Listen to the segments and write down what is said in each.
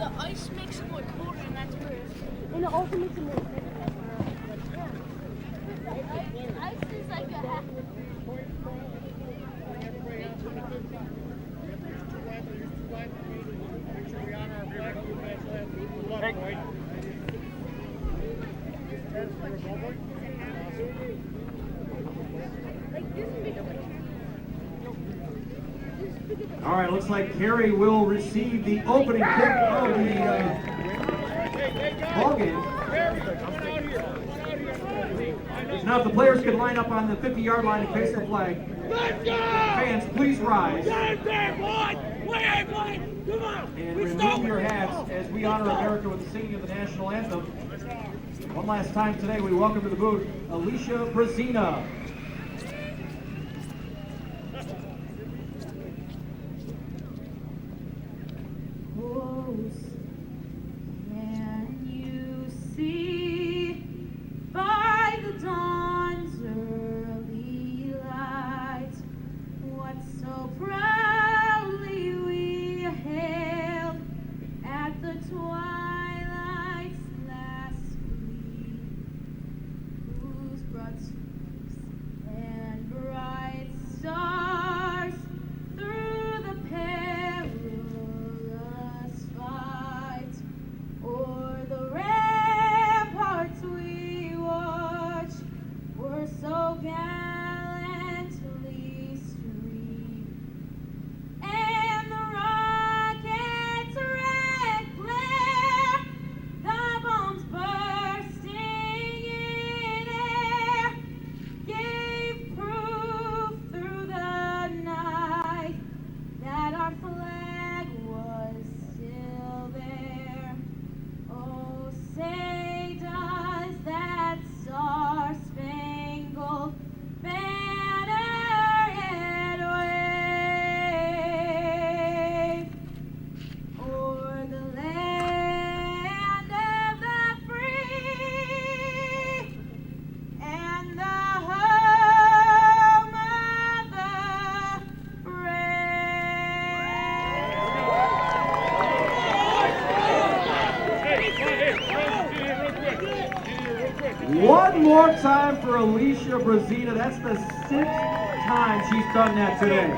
the ice makes it more colder, and that's where And it also makes it more ice is like a half. All right, looks like Cary will receive the opening kick of the ball game. Now, if the players could line up on the 50-yard line and face the flag. Fans, please rise. And remove your hats as we honor America with the singing of the national anthem. One last time today, we welcome to the booth Alicia Brazina. Can you see by the dawn's early light what so proudly we hailed at the twilight's last gleam, whose broad stripes and bright stars through the perilous fight o'er the ramparts we watched were so gallantly streamed, and the rocket's red glare, the bombs bursting in air, gave proof through the night that our flag was still there. Oh, say does that star-spangled banner yet wave o'er the land of the free and the home of the One more time for Alicia Brazina. That's the 6th time she's done that today.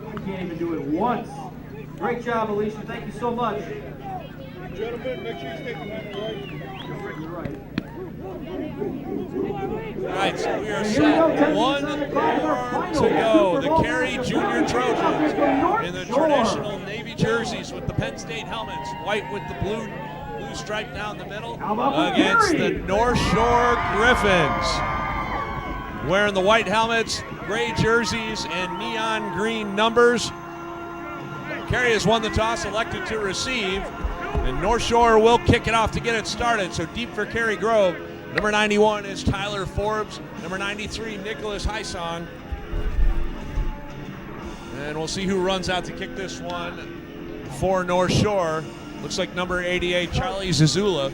I can't even do it once. Great job, Alicia. Thank you so much. Gentlemen, make sure you stay behind the line. You're right. All right, so we are set. 1 more to go. The Cary Junior Trojans in the traditional navy jerseys with the Penn State helmets, white with the blue stripe down the middle, against the North Shore Griffins, wearing the white helmets, gray jerseys, and neon green numbers. Cary has won the toss, elected to receive, and North Shore will kick it off to get it started. So deep for Cary Grove. Number 91 is Tyler Forbes. Number 93, Nicholas Hysong. And we'll see who runs out to kick this one for North Shore. Looks like number 88, Charlie Zazula.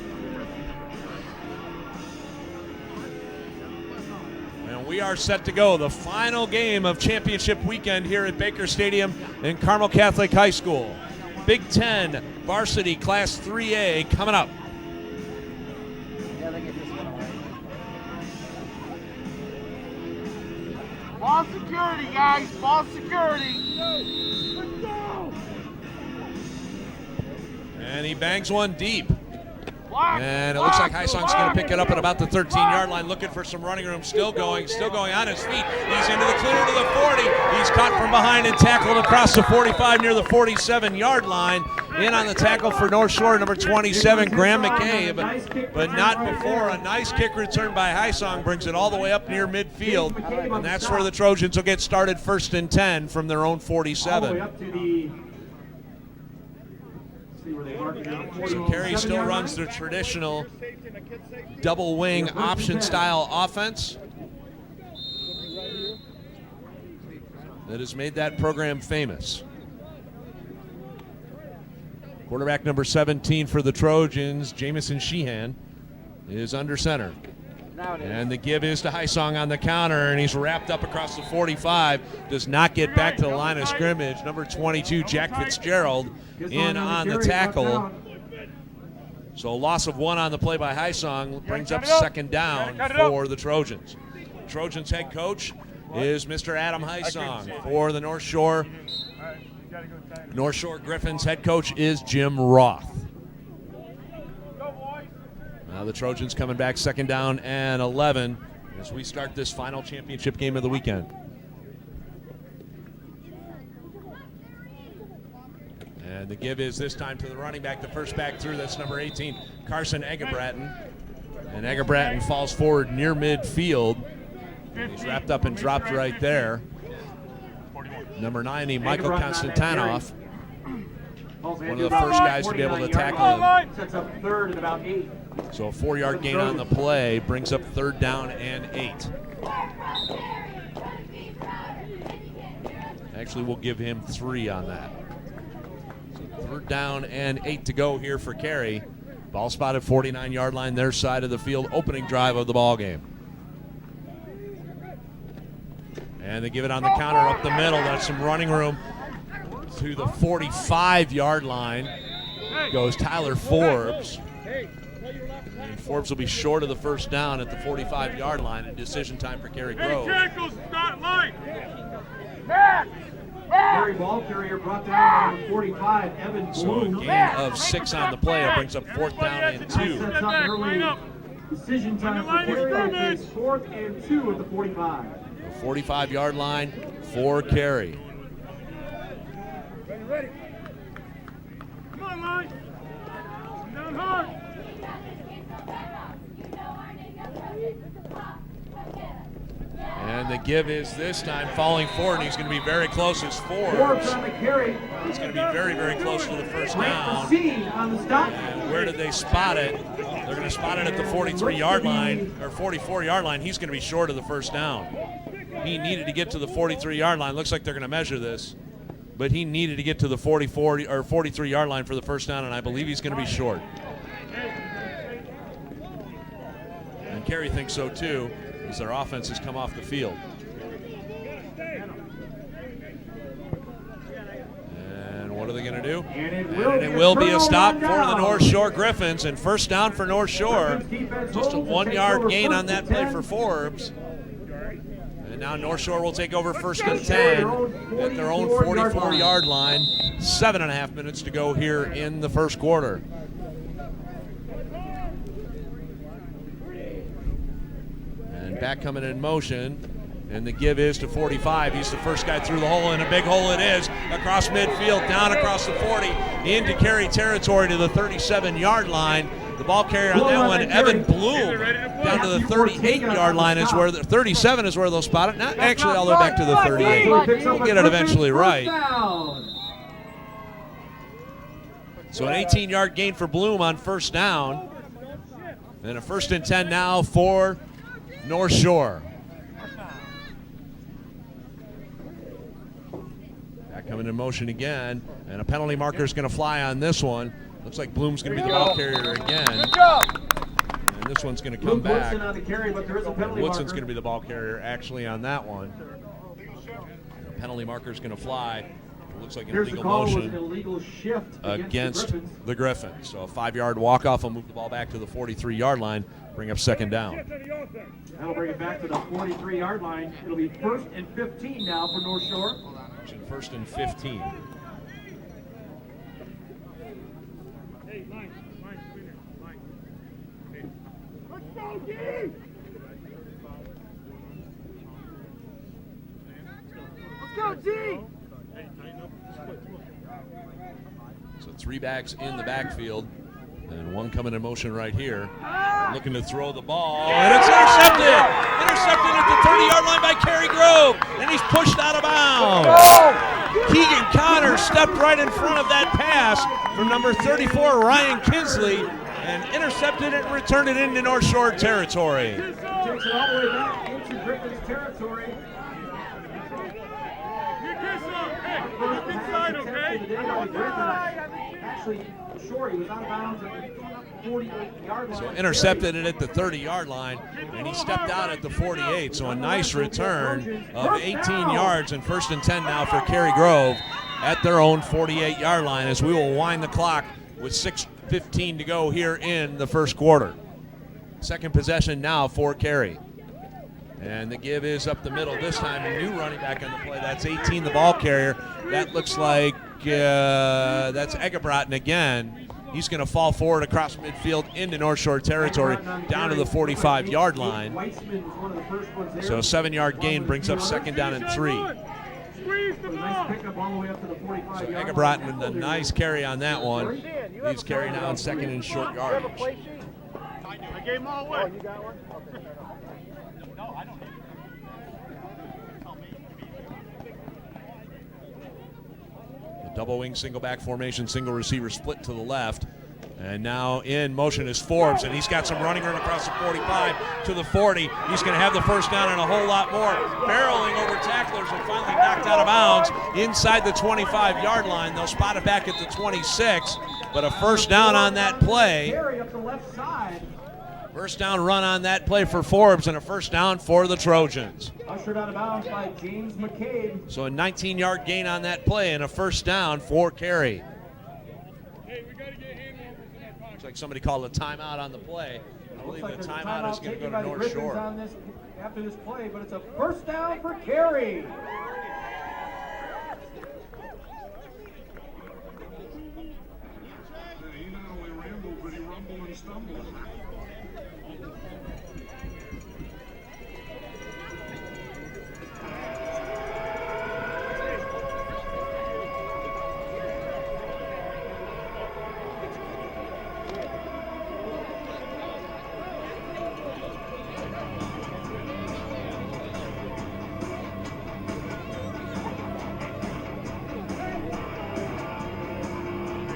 And we are set to go. The final game of championship weekend here at Baker Stadium and Carmel Catholic High School. Big Ten Varsity Class 3A coming up. Ball security, guys. Ball security. Let's go. And he bangs one deep. And it looks like Hysong's going to pick it up at about the 13-yard line, looking for some running room. Still going on his feet. He's into the clear to the 40. He's caught from behind and tackled across the 45 near the 47-yard line. In on the tackle for North Shore, number 27, Graham McCabe, but not before. A nice kick return by Hysong brings it all the way up near midfield, and that's where the Trojans will get started 1st and 10 from their own 47. So Cary still runs their traditional double wing option style offense that has made that program famous. Quarterback number 17 for the Trojans, Jamison Sheehan, is under center. And the give is to Hysong on the counter, and he's wrapped up across the 45. Does not get back to the line of scrimmage. Number 22, Jack Fitzgerald, in on the tackle. So a loss of 1 on the play by Hysong brings up second down for the Trojans. Trojans head coach is Mr. Adam Hysong. For the North Shore Griffins head coach is Jim Roth. Now the Trojans coming back second down and 11 as we start this final championship game of the weekend. And the give is this time to the running back, the first back through. That's number 18, Carson Eggebratton. And Eggebratton falls forward near midfield. He's wrapped up and dropped right there. Number 90, Michael Konstantinov. One of the first guys to be able to tackle him. Sets up third and about 8. So a 4-yard gain on the play brings up third down and 8. Actually, we'll give him 3 on that. So third down and 8 to go here for Cary. Ball spotted 49-yard line, their side of the field, opening drive of the ball game. And they give it on the counter up the middle. That's some running room to the 45-yard line. Goes Tyler Forbes. And Forbes will be short of the first down at the 45-yard line. A decision time for Cary Grove. Cary ball carrier brought down number 45, Evan Bloom. So a gain of 6 on the play. It brings up fourth down and 2. Sets up early decision time for Cary. It's 4th and 2 at the 45. The 45-yard line for Cary. Ready. Come on, line. Down hard. And the give is this time falling forward, and he's going to be very close as Forbes Forbes. on the carry. He's going to be very, very close to the first Great down. proceed on the stop. And where did they spot it? They're going to spot it at the 43-yard line, or 44-yard line. He's going to be short of the first down. He needed to get to the 43-yard line. Looks like they're going to measure this. But he needed to get to the 44 or 43-yard line for the first down, and I believe he's going to be short. And Cary thinks so too, as their offense has come off the field. And what are they going to do? And it will be a stop for the North Shore Griffins, and first down for North Shore. Just a 1-yard gain on that play for Forbes. And now North Shore will take over first and 10 at their own 44-yard line. 7.5 minutes to go here in the first quarter. And back coming in motion. And the give is to 45. He's the first guy through the hole, and a big hole it is. Across midfield, down across the 40, into Cary territory to the 37-yard line. The ball carrier on that one, Evan Bloom, down to the 38-yard line is where the 37 is where they'll spot it. Not actually all the way back to the 38. We'll get it eventually right. So an 18-yard gain for Bloom on first down. And a first and 10 now for North Shore. Back coming in motion again, and a penalty marker is going to fly on this one. Looks like Bloom's going to be the ball carrier again. Good job. And this one's going to come back. On the carry, but there is a penalty Woodson's marker. going to be the ball carrier actually on that one. The penalty marker is going to fly. It looks like an Here's the illegal call, was motion an illegal shift against the Griffins. So a 5-yard walk-off will move the ball back to the 43-yard line, bring up second down. That'll bring it back to the 43-yard line. It'll be 1st and 15 now for North Shore. First and 15. Let's go, D! Let's go, D! So 3 backs in the backfield, and one coming in motion right here. Looking to throw the ball, and it's intercepted! Intercepted at the 30-yard line by Cary Grove, and he's pushed out of bounds. Keegan Connor stepped right in front of that pass from number 34, Ryan Kinsley, and intercepted it and returned it into North Shore territory. Takes it all the way back into Griffin's territory. Hey, look inside, okay? actually short. He was out of bounds at the 48-yard line. So intercepted it at the 30-yard line, and he stepped out at the 48. So a nice return of 18 yards, and 1st and 10 now for Cary Grove at their own 48-yard line as we will wind the clock with 6:15 to go here in the first quarter. Second possession now for Cary. And the give is up the middle. This time a new running back on the play. That's 18, the ball carrier. That looks like that's Egebraten again. He's going to fall forward across midfield into North Shore territory down to the 45-yard line. So a 7-yard gain brings up 2nd down and 3. So Egebraten with a nice carry on that one. Leaves Cary now in 2nd and short yardage. I gave him all away. Oh, you got one? No, I don't. The double wing, single back formation, single receiver split to the left. And now in motion is Forbes, and he's got some running room across the 45 to the 40. He's going to have the first down and a whole lot more. Barreling over tacklers and finally knocked out of bounds inside the 25-yard line. They'll spot it back at the 26, but a first down on that play. First down run on that play for Forbes, and a first down for the Trojans. Ushered out of bounds by James McCabe. So a 19-yard gain on that play and a first down for Cary. Looks like somebody called a timeout on the play. I believe the timeout is going to go to North Shore. After this play, but it's a first down for Cary. He not only rambled, but he rumbled and stumbled.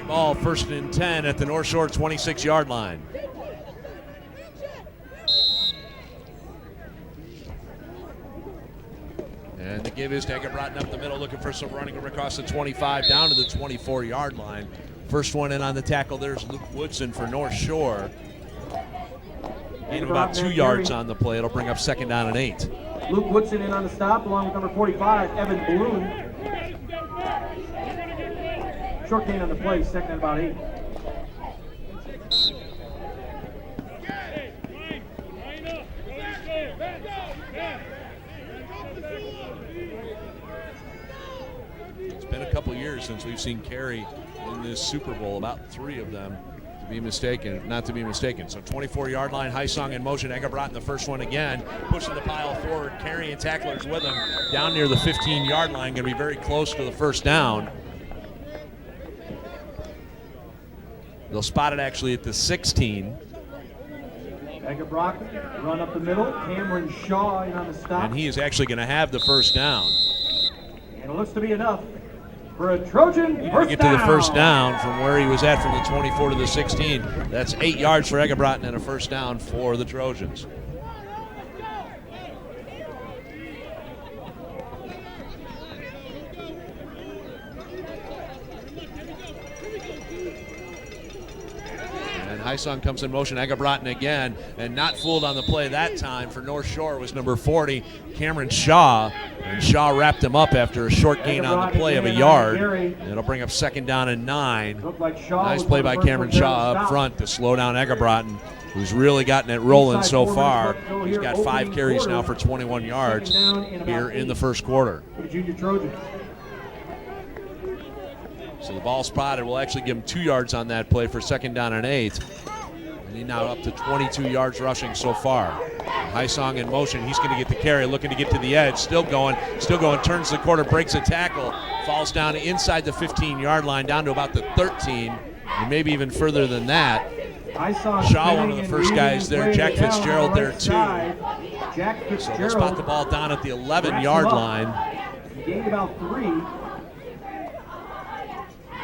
Ball 1st and 10 at the North Shore 26-yard line. And the give is to Egebraten up the middle, looking for some running across the 25 down to the 24-yard line. First one in on the tackle, there's Luke Woodson for North Shore. Gain of about 2 yards on the play. It'll bring up 2nd down and 8. Luke Woodson in on the stop, along with number 45, Evan Bloom. Short gain on the play, 2nd and about 8. It's been a couple years since we've seen Cary in this Super Bowl, about 3 of them, not to be mistaken. So 24-yard line, Hysong in motion. Egebraten the first one again, pushing the pile forward. Cary and tacklers with him down near the 15-yard line, going to be very close to the first down. They'll spot it actually at the 16. Egebraten, run up the middle. Cameron Shaw in on the stop. And he is actually going to have the first down. And it looks to be enough for a Trojan first down. Get to the first down from where he was at from the 24 to the 16. That's 8 yards for Egebraten and a first down for the Trojans. Hysong comes in motion, Egebraten again, and not fooled on the play that time for North Shore was number 40, Cameron Shaw. And Shaw wrapped him up after a short gain on the play of a yard. It'll bring up 2nd down and 9. Nice play by Cameron Shaw up front to slow down Egebraten, who's really gotten it rolling so far. He's got 5 carries now for 21 yards here in the first quarter. Junior Trojans. So the ball spotted will actually give him 2 yards on that play for 2nd down and 8. And he's now up to 22 yards rushing so far. Hysong in motion. He's going to get the carry, looking to get to the edge. Still going, turns the corner, breaks a tackle, falls down inside the 15-yard line, down to about the 13, and maybe even further than that. Shaw, one of the first guys there. Jack Fitzgerald there, too. So they'll spot the ball down at the 11-yard line. He gained about 3.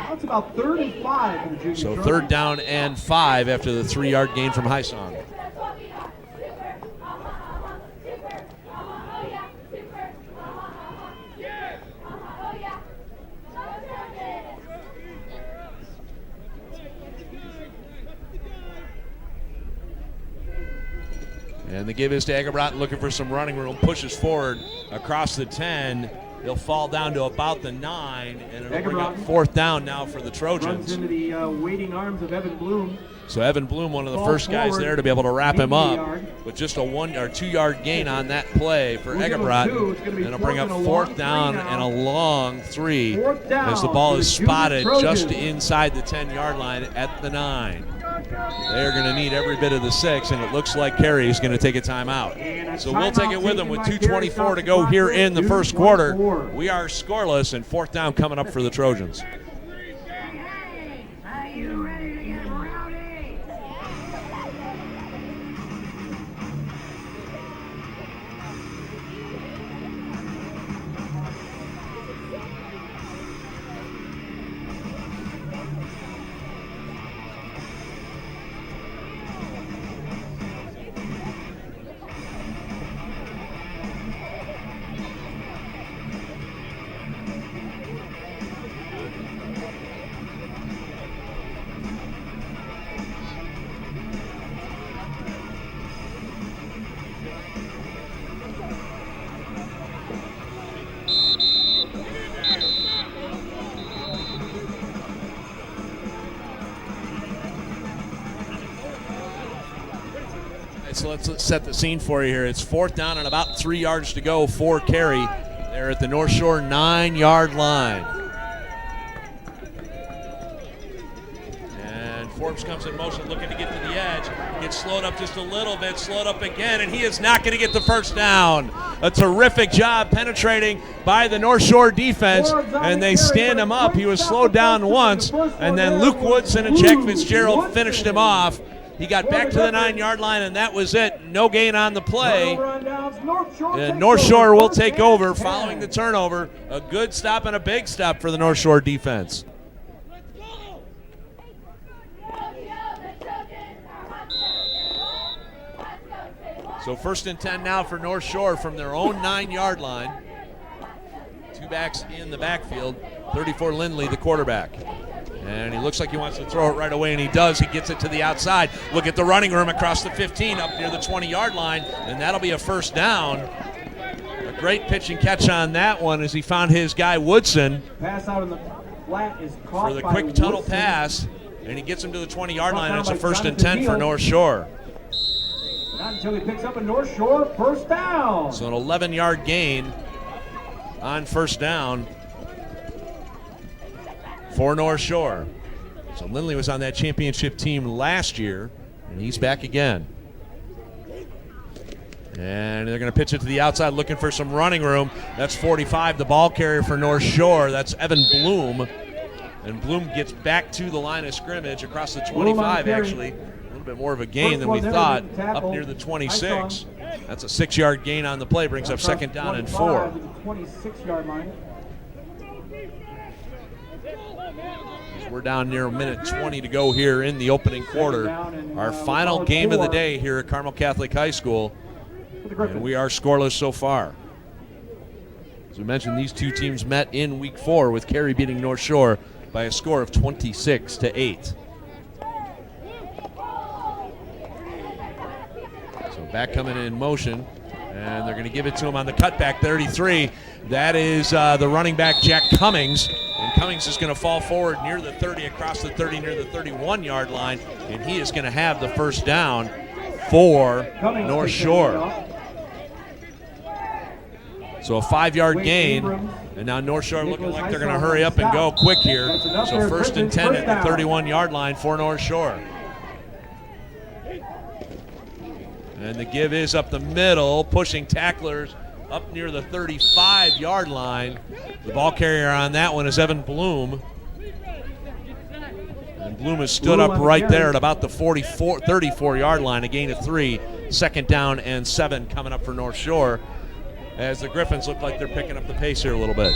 That's about 35 in the junior. So 3rd down and 5 after the 3-yard gain from Hysong. the give is to Egerbrat, looking for some running room, pushes forward across the 10. He'll fall down to about the 9, and it'll bring up 4th down now for the Trojans. Runs into the waiting arms of Evan Bloom. So Evan Bloom, one of the first guys there to be able to wrap him up with just a 1 or 2 yard gain on that play for Egerbrat. And it'll bring up 4th down and a long 3 as the ball is spotted just inside the 10-yard line at the 9. They're going to need every bit of the 6, and it looks like Cary is going to take a timeout. So we'll take it with them with 2:24 to go here in the first quarter. We are scoreless, and 4th down coming up for the Trojans. So let's set the scene for you here. It's 4th down and about 3 yards to go for Cary. They're at the North Shore 9-yard line. And Forbes comes in motion looking to get to the edge. Gets slowed up just a little bit, slowed up again, and he is not going to get the first down. A terrific job penetrating by the North Shore defense, and they stand him up. He was slowed down once, and then Luke Woodson and Jack Fitzgerald finished him off. He got back to the 9-yard line, and that was it. No gain on the play. And North Shore will take over following the turnover. A good stop and a big stop for the North Shore defense. So 1st and 10 now for North Shore from their own 9-yard line. 2 backs in the backfield. 34 Lindley, the quarterback. And he looks like he wants to throw it right away, and he does. He gets it to the outside. Look at the running room across the 15 up near the 20-yard line, and that'll be a 1st down. A great pitch and catch on that one as he found his guy Woodson. Pass out in the flat is caught for the quick tunnel pass, and he gets him to the 20-yard line, and it's a 1st and 10 for North Shore. Not until he picks up a North Shore 1st down. So an 11-yard gain on 1st down for North Shore. So Lindley was on that championship team last year, and he's back again. And they're going to pitch it to the outside, looking for some running room. That's 45, the ball carrier for North Shore. That's Evan Bloom. And Bloom gets back to the line of scrimmage across the 25, actually. A little bit more of a gain than we thought, up near the 26. That's a 6-yard gain on the play, brings up 2nd down and 4. 26-yard line. We're down near a minute 20 to go here in the opening quarter. Our final game of the day here at Carmel Catholic High School. And we are scoreless so far. As we mentioned, these two teams met in week 4 with Cary beating North Shore by a score of 26-8. So back coming in motion, and they're going to give it to him on the cutback, 33. That is the running back, Jack Cummings. And Cummings is going to fall forward near the 30, across the 30, near the 31-yard line, and he is going to have the 1st down for North Shore. So a 5-yard gain, and now North Shore looking like they're going to hurry up and go quick here. So 1st and 10 at the 31-yard line for North Shore. And the give is up the middle, pushing tacklers up near the 35-yard line. The ball carrier on that one is Evan Bloom. And Bloom has stood up right there at about the 34-yard line, a gain of 3. 2nd down and 7 coming up for North Shore, as the Griffins look like they're picking up the pace here a little bit.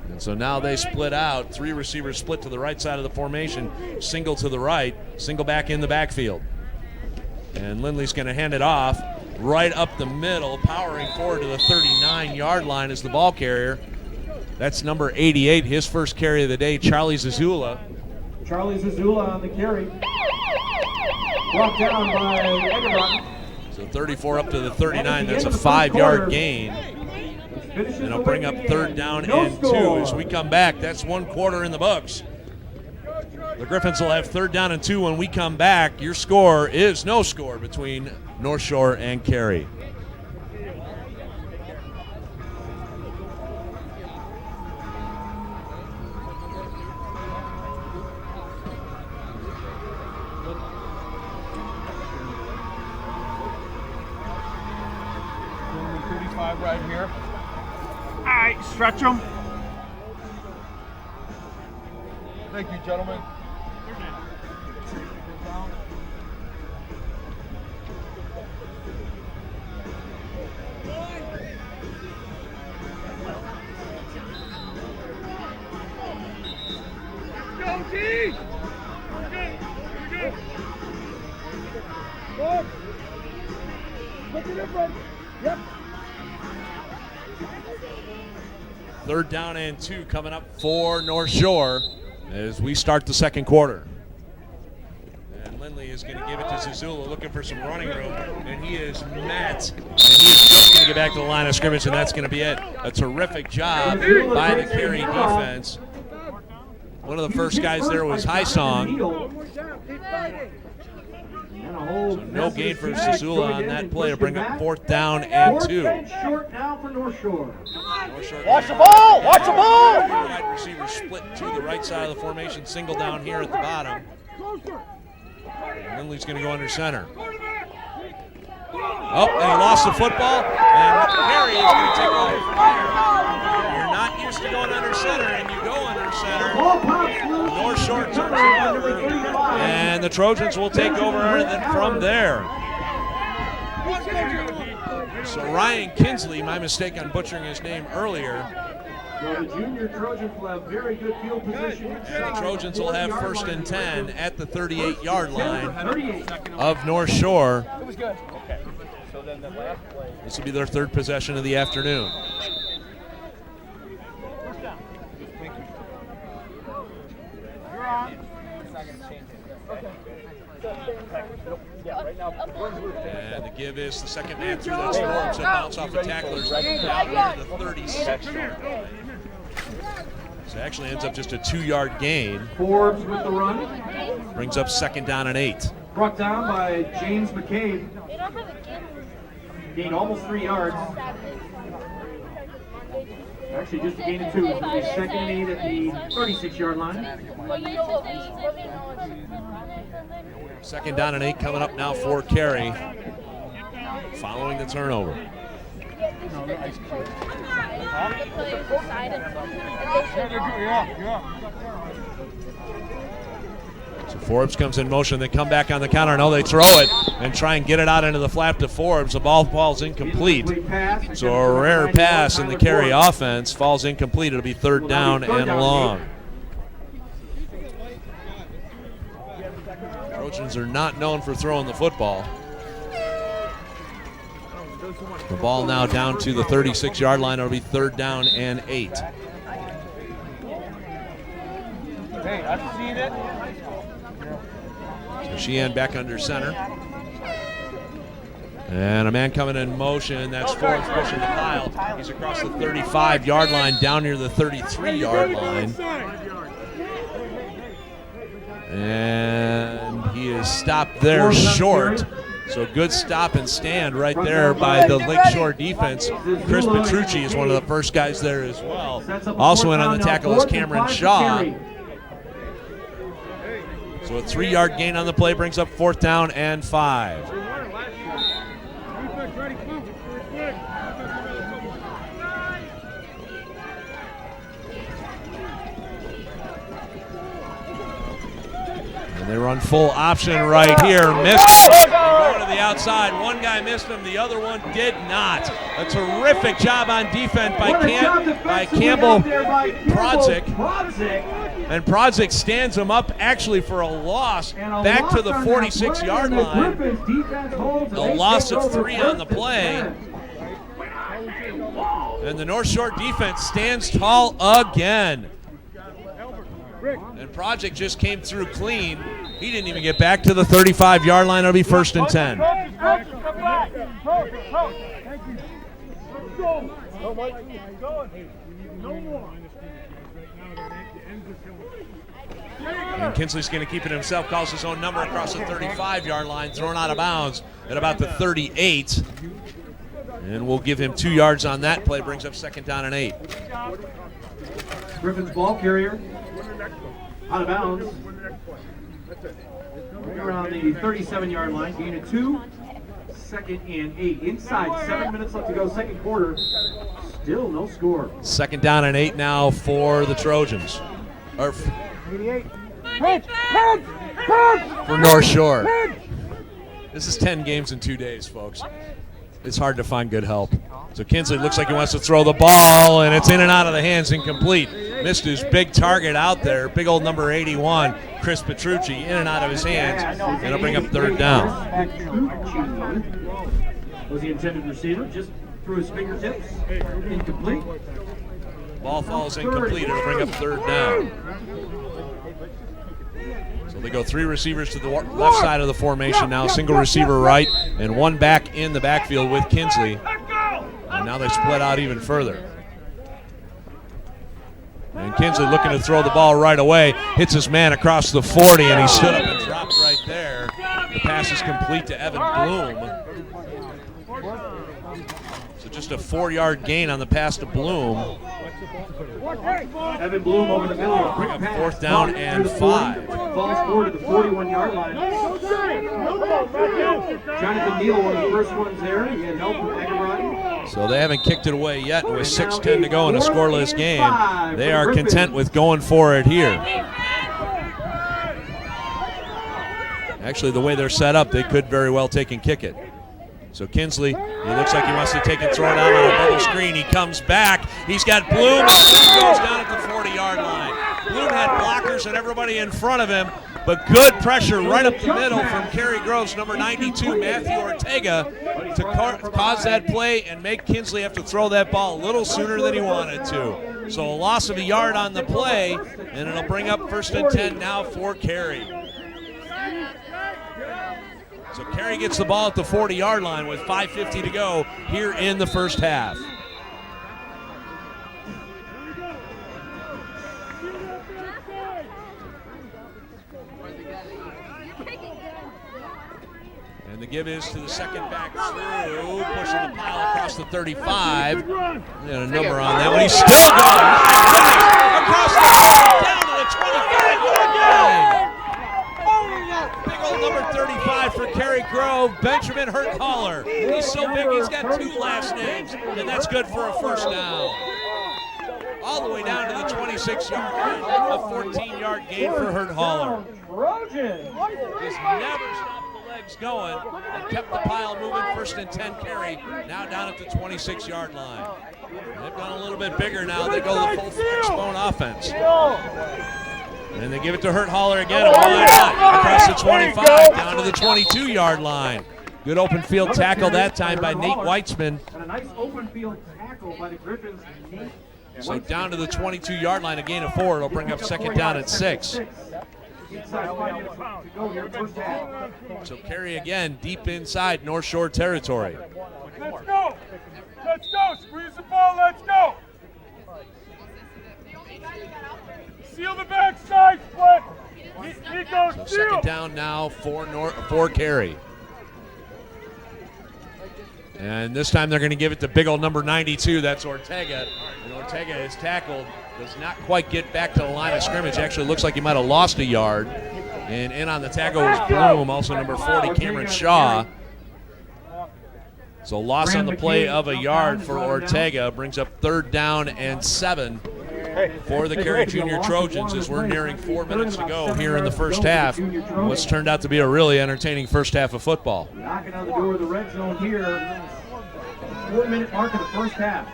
And so now they split out. 3 receivers split to the right side of the formation. Single to the right, single back in the backfield. And Lindley's going to hand it off right up the middle, powering forward to the 39-yard line as the ball carrier. That's number 88, his first carry of the day, Charlie Zazula. Charlie Zazula on the carry. Brought down by Egerbrock. So 34 up to the 39. That's a 5-yard gain. And it'll bring up third down and 2 as we come back. That's 1 quarter in the books. The Griffins will have third down and 2 when we come back. Your score is no score between North Shore and Cary. Right here. All right, stretch them. Thank you, gentlemen. Go, T! Good. Look at it, bud. Yep. Third down and 2 coming up for North Shore as we start the second quarter. And Lindley is going to give it to Zazula, looking for some running room, and he is met. And he is just going to get back to the line of scrimmage, and that's going to be it. A terrific job by the Cary defense. One of the first guys there was High Song. So no gain for Zazula on that play to bring up fourth down and 2. Short now for North Shore. Watch the ball! Watch the ball! Wide receiver split to the right side of the formation, single down here at the bottom. And Lindley's going to go under center. Oh, and he lost the football, and Cary is going to take over from there. You're not used to going under center, and you go under center. North Shore turns it over, and the Trojans will take over from there. So Ryan Kinsley, my mistake on butchering his name earlier. So the junior Trojans will have very good field position. And the Trojans will have first and 10 at the 38-yard line of North Shore. It was good. Okay. So then the last play. This will be their third possession of the afternoon. First down. Thank you. You're on. It's not going to change it. Okay. Yeah, right now. And the give is the second man through. That's Forbes. He'll bounce off the tacklers down to the 36-yard line. So it actually ends up just a 2-yard gain. Forbes with the run. Brings up second down and 8. Brought down by James McCabe. Gained almost 3 yards. Actually, just a gain of 2. So it'll be second and 8 at the 36-yard line. Second down and 8 coming up now for Cary, following the turnover. So Forbes comes in motion, they come back on the counter. No, they throw it and try and get it out into the flap to Forbes. The ball falls incomplete. So a rare pass in the Cary offense falls incomplete. It'll be third down and long. Trojans are not known for throwing the football. The ball now down to the 36-yard line. It'll be third down and 8. Hey, I've seen it. So Sheehan back under center. And a man coming in motion. That's Forbes pushing the pile. He's across the 35-yard line, down near the 33-yard line. And he is stopped there short. So good stop and stand right there by the Lakeshore defense. Chris Petrucci is one of the first guys there as well. Also in on the tackle is Cameron Shaw. So a 3-yard gain on the play brings up fourth down and 5. And they run full option right here. Missed him. Going to the outside. One guy missed him. The other one did not. A terrific job on defense by Campbell Prodzik. And Prodzik stands him up actually for a loss back to the 46-yard line. A loss of 3 on the play. And the North Shore defense stands tall again. And Project just came through clean. He didn't even get back to the 35-yard line. It'll be 1st and 10. And Kinsley's going to keep it himself, calls his own number across the 35-yard line, thrown out of bounds at about the 38. And we'll give him 2 yards on that play, brings up 2nd down and 8. Griffin's ball carrier out of bounds. Right around the 37-yard line, gain of 2, 2nd and 8. Inside, 7 minutes left to go, 2nd quarter. Still no score. 2nd down and 8 now for the Trojans. Or for North Shore. This is 10 games in 2 days, folks. It's hard to find good help. So Kinsley looks like he wants to throw the ball, and it's in and out of the hands, incomplete. Missed his big target out there, big old number 81, Chris Petrucci, in and out of his hands, and it'll bring up 3rd down. Was the intended receiver, just through his fingertips, incomplete. Ball falls incomplete, it'll bring up 3rd down. So they go 3 receivers to the left side of the formation now, single receiver right, and 1 back in the backfield with Kinsley. And now they split out even further. And Kinsley looking to throw the ball right away, hits his man across the 40, and he stood up and dropped right there. The pass is complete to Evan Bloom. So just a 4-yard gain on the pass to Bloom. Evan Bloom over the middle. Bring up 4th down and 5. Falls forward to the 41-yard line. Jonathan Neal, one of the first ones there. He had help from Agarati. So they haven't kicked it away yet. With 6:10 to go in a scoreless game, they are content with going for it here. Actually, the way they're set up, they could very well take and kick it. So Kinsley, he looks like he wants to take and throw it out on a bubble screen. He comes back. He's got Bloom. And Bloom goes down at the 40-yard line. Bloom had blockers and everybody in front of him, but good pressure right up the middle from Cary Groves, number 92, Matthew Ortega, to cause that play and make Kinsley have to throw that ball a little sooner than he wanted to. So a loss of a yard on the play, and it'll bring up 1st and 10 now for Cary. So Cary gets the ball at the 40-yard line with 5:50 to go here in the first half. And the give is to the second back through, pushing the pile across the 35. Got a number on that one. He's still going. Across the 30, down to the 25-yard line. Big old number 35 for Cary Grove, Benjamin Hurthaller. He's so big, he's got 2 last names, and that's good for a 1st down. All the way down to the 26-yard line, a 14-yard gain for Hurthaller. Just never stopped the legs going and kept the pile moving. 1st and 10 Cary, now down at the 26-yard line. They've gone a little bit bigger now. They go the full X-Bone offense. And they give it to Hurthaller again, a wide out across the 25, down to the 22-yard line. Good open field tackle that time by Nate Weitzman. And a nice open field tackle by the Griffins. So down to the 22-yard line, a gain of 4. It'll bring up 2nd down at 6. So Cary again deep inside North Shore territory. Let's go. Let's go. Squeeze the ball. Let's go. Seal the backside split. Nico, So seal. 2nd down now for Cary. And this time they're going to give it to big old number 92. That's Ortega. And Ortega is tackled. Does not quite get back to the line of scrimmage. Actually looks like he might have lost a yard. And in on the tackle was Bloom, also number 40, Cameron Shaw. So loss on the play of a yard for Ortega. Brings up 3rd down and 7 for the Cary Junior Trojans as we're nearing 4 minutes to go here in the first half. What's turned out to be a really entertaining first half of football. Knocking on the door of the red zone here. 4-minute mark of the first half.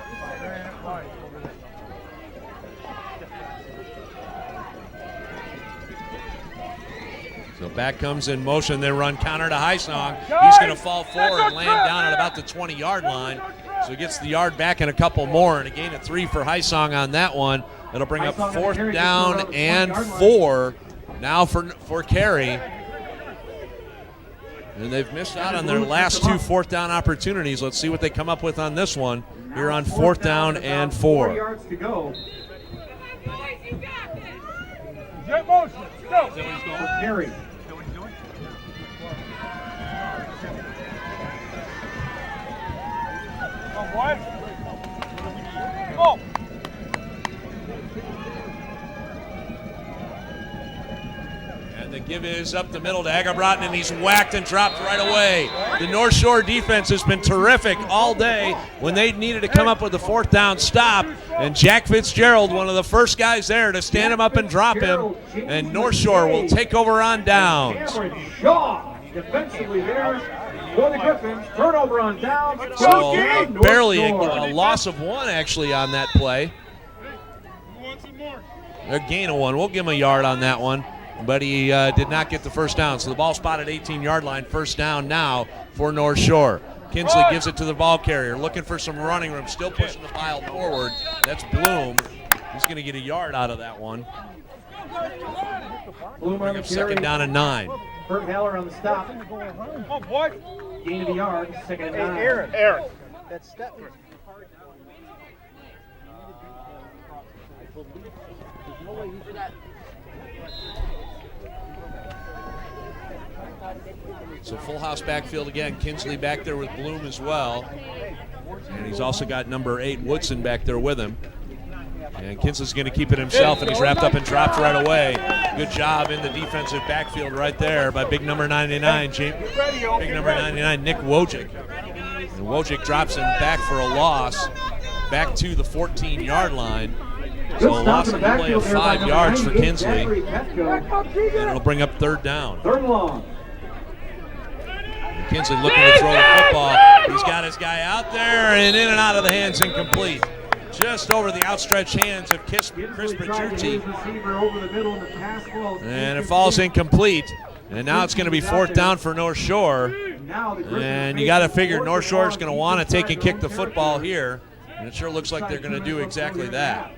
So back comes in motion. They run counter to Highsong. He's going to fall forward and land down at about the 20-yard line. So he gets the yard back and a couple more, and a gain of 3 for Highsong on that one. It'll bring up 4th down and 4 now for Cary. And they've missed out on their last 2 4th down opportunities. Let's see what they come up with on this one. Here on 4th down and 4. 4 yards to go. Jet motion. Go. For Cary. Come on, boys. Go. And the give is up the middle to Agabrot, and he's whacked and dropped right away. The North Shore defense has been terrific all day when they needed to come up with a 4th down stop. And Jack Fitzgerald, one of the first guys there to stand him up and drop him. And North Shore will take over on downs. Cameron Shaw defensively there for the Griffins. Turnover on downs. So barely a loss of 1 actually on that play. A gain of 1. We'll give him a yard on that one. But he did not get the first down. So the ball spotted 18-yard line. First down now for North Shore. Kinsley gives it to the ball carrier, looking for some running room, still pushing the pile forward. That's Bloom. He's going to get a yard out of that one. Bloom on the Second down and 9. Bert Haller on the stop. Come on, boy. Gain of a yard. Second and 9. Aaron. That's step. So full house backfield again. Kinsley back there with Bloom as well. And he's also got number 8, Woodson, back there with him. And Kinsley's going to keep it himself, and he's wrapped up and dropped right away. Good job in the defensive backfield right there by big number 99, big number 99, Nick Wojcik. And Wojcik drops him back for a loss, back to the 14-yard line. So a loss of a play of 5 yards for Kinsley. And it'll bring up 3rd down. 3rd and long. Kinsley looking to throw the football. He's got his guy out there, and in and out of the hands, incomplete. Just over the outstretched hands of Chris Petrucci. And it falls incomplete. And now it's going to be 4th down for North Shore. And you got to figure North Shore is going to want to take and kick the football here. And it sure looks like they're going to do exactly that.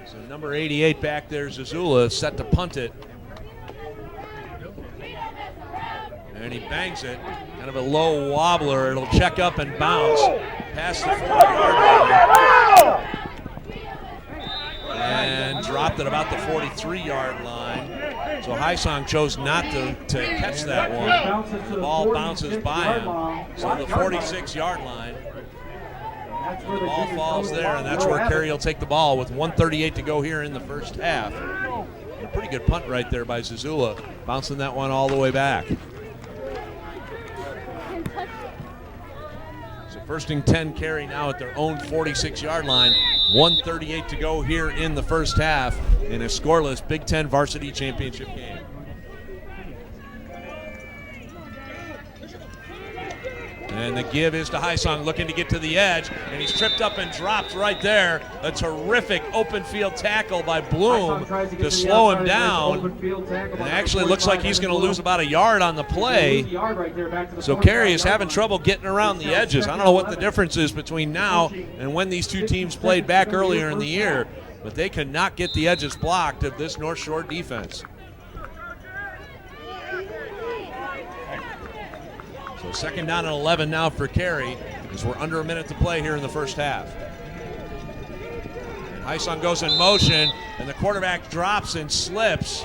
So number 88 back there, Zazula, set to punt it. And he bangs it. Kind of a low wobbler. It'll check up and bounce past the 40-yard line. And dropped it about the 43-yard line. So Haisong chose not to catch that one. The ball bounces by him. So the 46-yard line. The ball falls there, and that's where Cary will take the ball with 1:38 to go here in the first half. A pretty good punt right there by Zazula, bouncing that one all the way back. So 1st and 10, Cary now at their own 46-yard line. 1:38 to go here in the first half in a scoreless Big Ten varsity championship game. And the give is to Haisong, looking to get to the edge, and he's tripped up and dropped right there. A terrific open field tackle by Bloom to slow him down. And actually looks like he's going to lose about a yard on the play. So Cary is having trouble getting around the edges. I don't know what the difference is between now and when these two teams played back earlier in the year, but they cannot get the edges blocked of this North Shore defense. So 2nd down and 11 now for Cary as we're under a minute to play here in the first half. And Haisong goes in motion, and the quarterback drops and slips.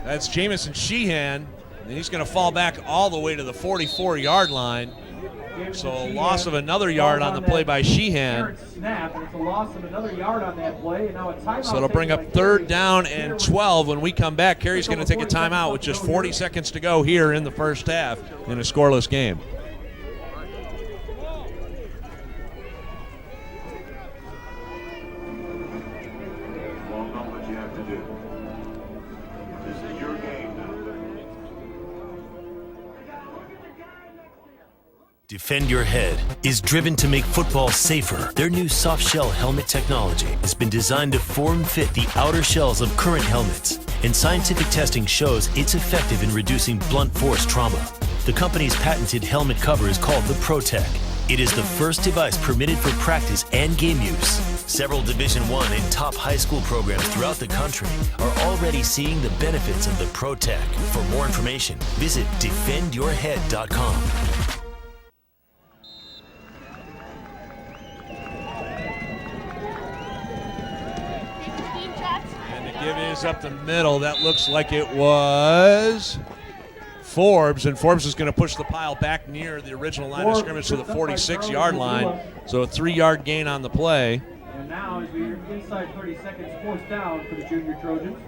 That's Jamison Sheehan, and he's going to fall back all the way to the 44-yard line. So a loss of another yard on the play by Sheehan. So it'll bring up 3rd down and 12 when we come back. Cary's going to take a timeout with just 40 seconds to go here in the first half in a scoreless game. Well, not what you have to do. This is your game now. Defend Your Head is driven to make football safer. Their new soft shell helmet technology has been designed to form-fit the outer shells of current helmets, and scientific testing shows it's effective in reducing blunt force trauma. The company's patented helmet cover is called the ProTech. It is the first device permitted for practice and game use. Several Division I and top high school programs throughout the country are already seeing the benefits of the ProTech. For more information, visit defendyourhead.com. Team shots. And the give is up the middle. That looks like it was Forbes, and Forbes is going to push the pile back near the original line of scrimmage to the 46-yard line. So a 3-yard gain on the play. And now as we're inside 30 seconds, fourth down for the junior Trojans.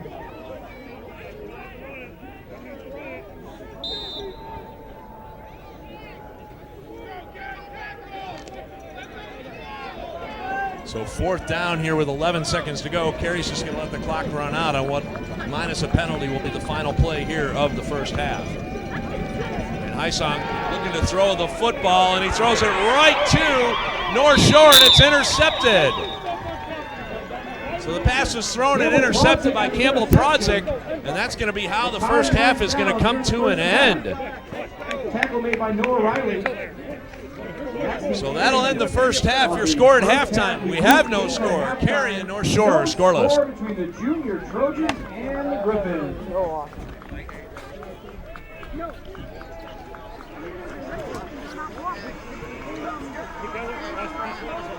So fourth down here with 11 seconds to go. Cary's just going to let the clock run out on what, minus a penalty, will be the final play here of the first half. And Hysong looking to throw the football, and he throws it right to North Shore, and it's intercepted. So the pass was thrown and intercepted by Campbell Prodzik, and that's going to be how the first half is going to come to an end. Tackle made by Noah Riley. So that'll end the first half. Your score at halftime. We have no score. Cary and North Shore are scoreless. Score between the junior Trojans and the Griffins. Keep going.